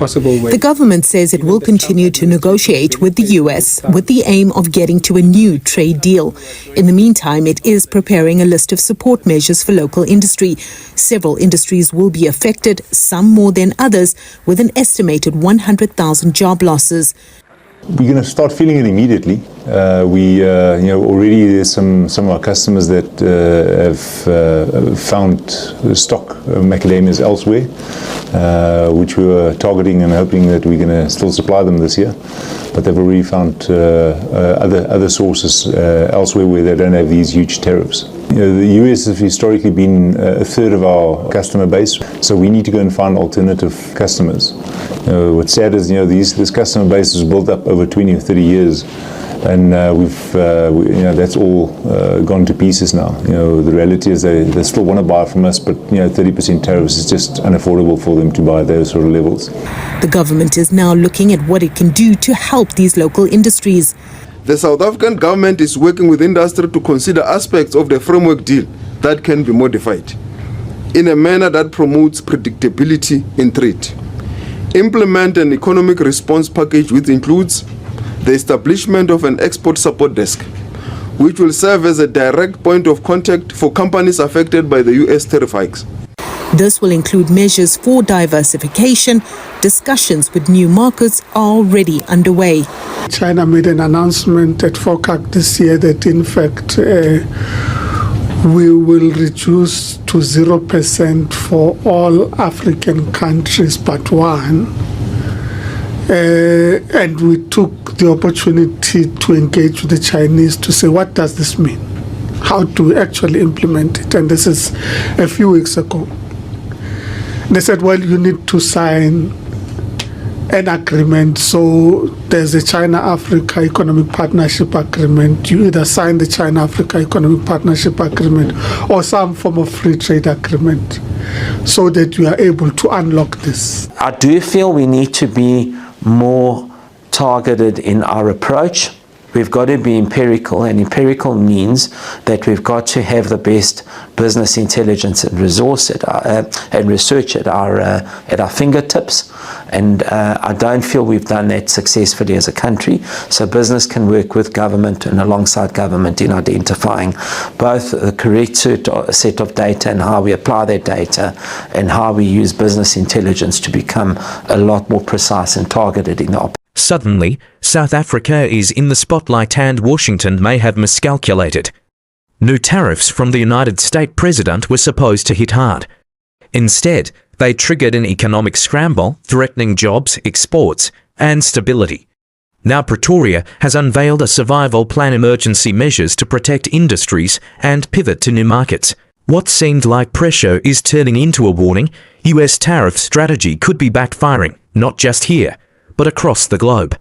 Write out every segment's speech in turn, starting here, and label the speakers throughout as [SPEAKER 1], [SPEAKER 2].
[SPEAKER 1] possible way.
[SPEAKER 2] The government says it will continue to negotiate with the US with the aim of getting to a new trade deal. In the meantime, it is preparing a list of support measures for local industry. Several industries will be affected, some more than others, with an estimated 100,000 job losses.
[SPEAKER 3] We're going to start feeling it immediately. Already there's some of our customers that have found stock macadamias elsewhere, which we were targeting and hoping that we're going to still supply them this year. But they've already found other sources elsewhere where they don't have these huge tariffs. The US has historically been a third of our customer base, so we need to go and find alternative customers. What's sad is, this customer base was built up over 20 or 30 years, and that's all gone to pieces now. The reality is they still want to buy from us, but 30% tariffs is just unaffordable for them to buy at those sort of levels.
[SPEAKER 2] The government is now looking at what it can do to help these local industries.
[SPEAKER 4] The South African government is working with industry to consider aspects of the framework deal that can be modified in a manner that promotes predictability in trade. Implement an economic response package which includes the establishment of an export support desk, which will serve as a direct point of contact for companies affected by the US tariff hikes.
[SPEAKER 2] This will include measures for diversification. Discussions with new markets are already underway.
[SPEAKER 5] China made an announcement at FOCAC this year that, in fact, we will reduce to 0% for all African countries but one. And we took the opportunity to engage with the Chinese to say, what does this mean? How do we actually implement it? And this is a few weeks ago. They said, well, you need to sign an agreement. So there's a China-Africa Economic Partnership Agreement. You either sign the China-Africa Economic Partnership Agreement or some form of free trade agreement so that you are able to unlock this.
[SPEAKER 6] I do feel we need to be more targeted in our approach. We've got to be empirical, and empirical means that we've got to have the best business intelligence and resource and research at our fingertips. And I don't feel we've done that successfully as a country. So business can work with government and alongside government in identifying both the correct set of data and how we apply that data, and how we use business intelligence to become a lot more precise and targeted in the
[SPEAKER 7] Suddenly, South Africa is in the spotlight and Washington may have miscalculated. New tariffs from the United States president were supposed to hit hard. Instead, they triggered an economic scramble, threatening jobs, exports, and stability. Now Pretoria has unveiled a survival plan, emergency measures to protect industries and pivot to new markets. What seemed like pressure is turning into a warning. US tariff strategy could be backfiring, not just here, but across the globe.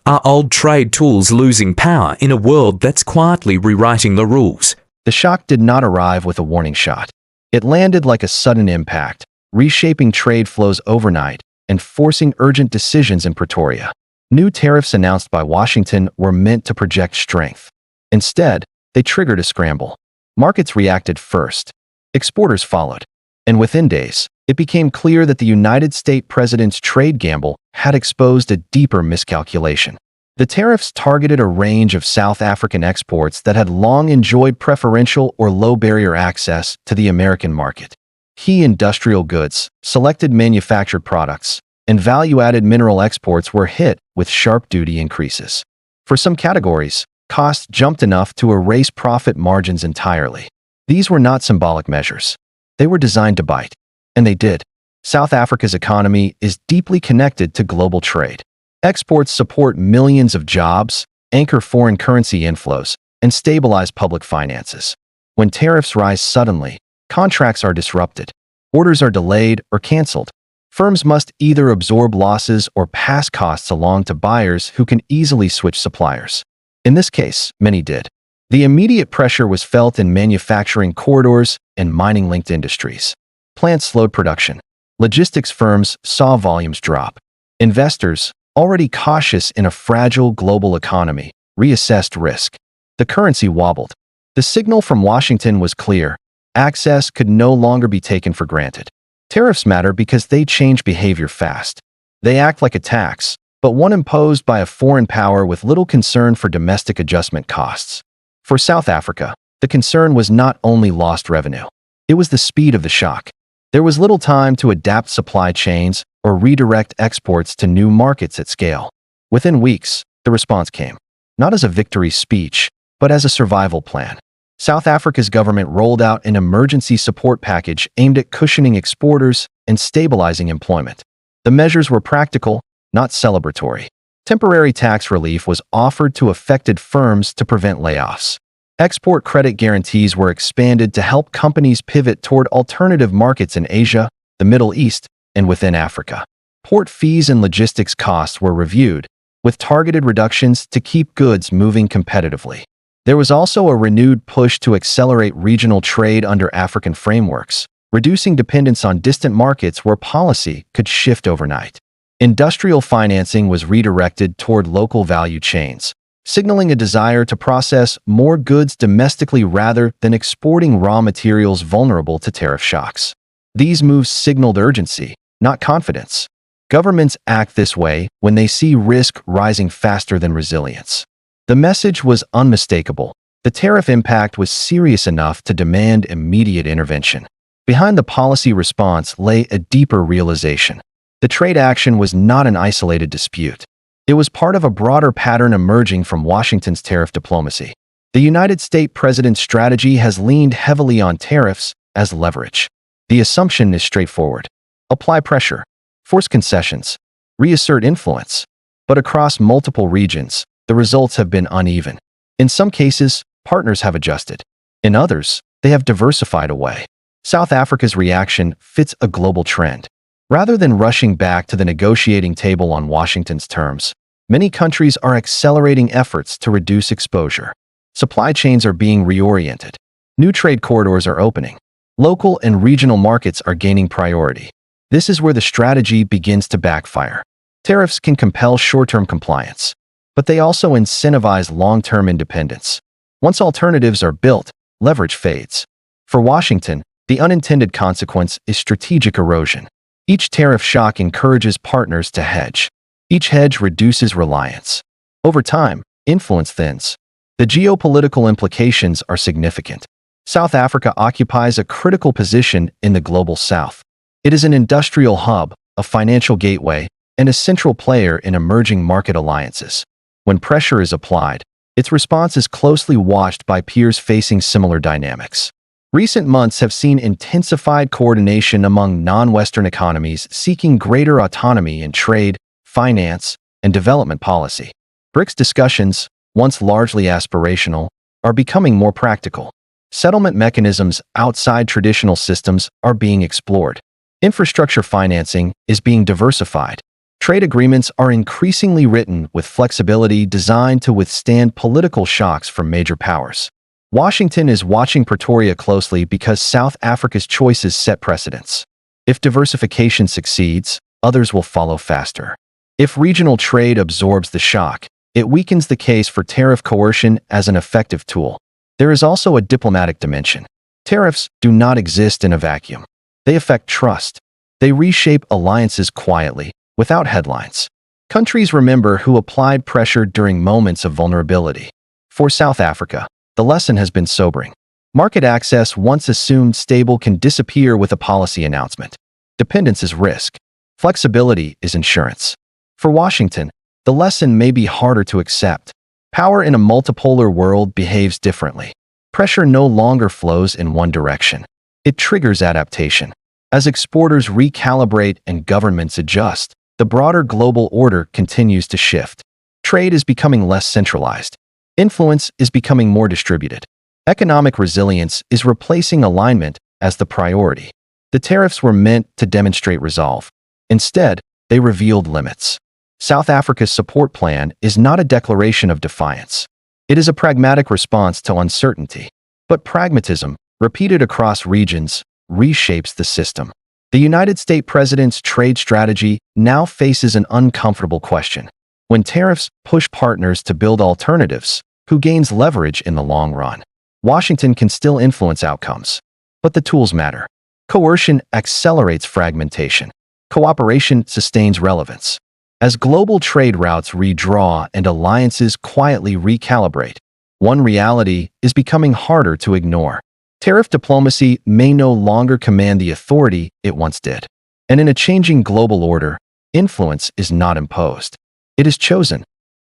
[SPEAKER 7] Are old trade tools losing power in a world that's quietly rewriting the rules?
[SPEAKER 8] The shock did not arrive with a warning shot. It landed like a sudden impact, reshaping trade flows overnight and forcing urgent decisions in Pretoria. New tariffs announced by Washington were meant to project strength. Instead, they triggered a scramble. Markets reacted first. Exporters followed. And within days, it became clear that the United States president's trade gamble had exposed a deeper miscalculation. The tariffs targeted a range of South African exports that had long enjoyed preferential or low-barrier access to the American market. Key industrial goods, selected manufactured products, and value-added mineral exports were hit with sharp duty increases. For some categories, costs jumped enough to erase profit margins entirely. These were not symbolic measures. They were designed to bite. And they did. South Africa's economy is deeply connected to global trade. Exports support millions of jobs, anchor foreign currency inflows, and stabilize public finances. When tariffs rise suddenly, contracts are disrupted, orders are delayed or canceled. Firms must either absorb losses or pass costs along to buyers who can easily switch suppliers. In this case, many did. The immediate pressure was felt in manufacturing corridors and mining-linked industries. Plants slowed production. Logistics firms saw volumes drop. Investors, already cautious in a fragile global economy, reassessed risk. The currency wobbled. The signal from Washington was clear. Access could no longer be taken for granted. Tariffs matter because they change behavior fast. They act like a tax, but one imposed by a foreign power with little concern for domestic adjustment costs. For South Africa, the concern was not only lost revenue. It was the speed of the shock. There was little time to adapt supply chains or redirect exports to new markets at scale. Within weeks, the response came, not as a victory speech, but as a survival plan. South Africa's government rolled out an emergency support package aimed at cushioning exporters and stabilizing employment. The measures were practical, not celebratory. Temporary tax relief was offered to affected firms to prevent layoffs. Export credit guarantees were expanded to help companies pivot toward alternative markets in Asia, the Middle East, and within Africa. Port fees and logistics costs were reviewed, with targeted reductions to keep goods moving competitively. There was also a renewed push to accelerate regional trade under African frameworks, reducing dependence on distant markets where policy could shift overnight. Industrial financing was redirected toward local value chains, signaling a desire to process more goods domestically rather than exporting raw materials vulnerable to tariff shocks. These moves signaled urgency, not confidence. Governments act this way when they see risk rising faster than resilience. The message was unmistakable. The tariff impact was serious enough to demand immediate intervention. Behind the policy response lay a deeper realization. The trade action was not an isolated dispute. It was part of a broader pattern emerging from Washington's tariff diplomacy. The United States president's strategy has leaned heavily on tariffs as leverage. The assumption is straightforward. Apply pressure, force concessions, reassert influence. But across multiple regions, the results have been uneven. In some cases, partners have adjusted. In others, they have diversified away. South Africa's reaction fits a global trend. Rather than rushing back to the negotiating table on Washington's terms, many countries are accelerating efforts to reduce exposure. Supply chains are being reoriented. New trade corridors are opening. Local and regional markets are gaining priority. This is where the strategy begins to backfire. Tariffs can compel short-term compliance, but they also incentivize long-term independence. Once alternatives are built, leverage fades. For Washington, the unintended consequence is strategic erosion. Each tariff shock encourages partners to hedge. Each hedge reduces reliance. Over time, influence thins. The geopolitical implications are significant. South Africa occupies a critical position in the global south. It is an industrial hub, a financial gateway, and a central player in emerging market alliances. When pressure is applied, its response is closely watched by peers facing similar dynamics. Recent months have seen intensified coordination among non-Western economies seeking greater autonomy in trade, finance, and development policy. BRICS discussions, once largely aspirational, are becoming more practical. Settlement mechanisms outside traditional systems are being explored. Infrastructure financing is being diversified. Trade agreements are increasingly written with flexibility designed to withstand political shocks from major powers. Washington is watching Pretoria closely because South Africa's choices set precedents. If diversification succeeds, others will follow faster. If regional trade absorbs the shock, it weakens the case for tariff coercion as an effective tool. There is also a diplomatic dimension. Tariffs do not exist in a vacuum. They affect trust. They reshape alliances quietly, without headlines. Countries remember who applied pressure during moments of vulnerability. For South Africa, the lesson has been sobering. Market access once assumed stable can disappear with a policy announcement. Dependence is risk. Flexibility is insurance. For Washington, the lesson may be harder to accept. Power in a multipolar world behaves differently. Pressure no longer flows in one direction. It triggers adaptation. As exporters recalibrate and governments adjust, the broader global order continues to shift. Trade is becoming less centralized. Influence is becoming more distributed. Economic resilience is replacing alignment as the priority. The tariffs were meant to demonstrate resolve. Instead, they revealed limits. South Africa's support plan is not a declaration of defiance. It is a pragmatic response to uncertainty. But pragmatism, repeated across regions, reshapes the system. The United States president's trade strategy now faces an uncomfortable question. When tariffs push partners to build alternatives, who gains leverage in the long run? Washington can still influence outcomes. But the tools matter. Coercion accelerates fragmentation. cooperation sustains relevance. As global trade routes redraw and alliances quietly recalibrate, one reality is becoming harder to ignore. Tariff diplomacy may no longer command the authority it once did. And in a changing global order, influence is not imposed. It is chosen.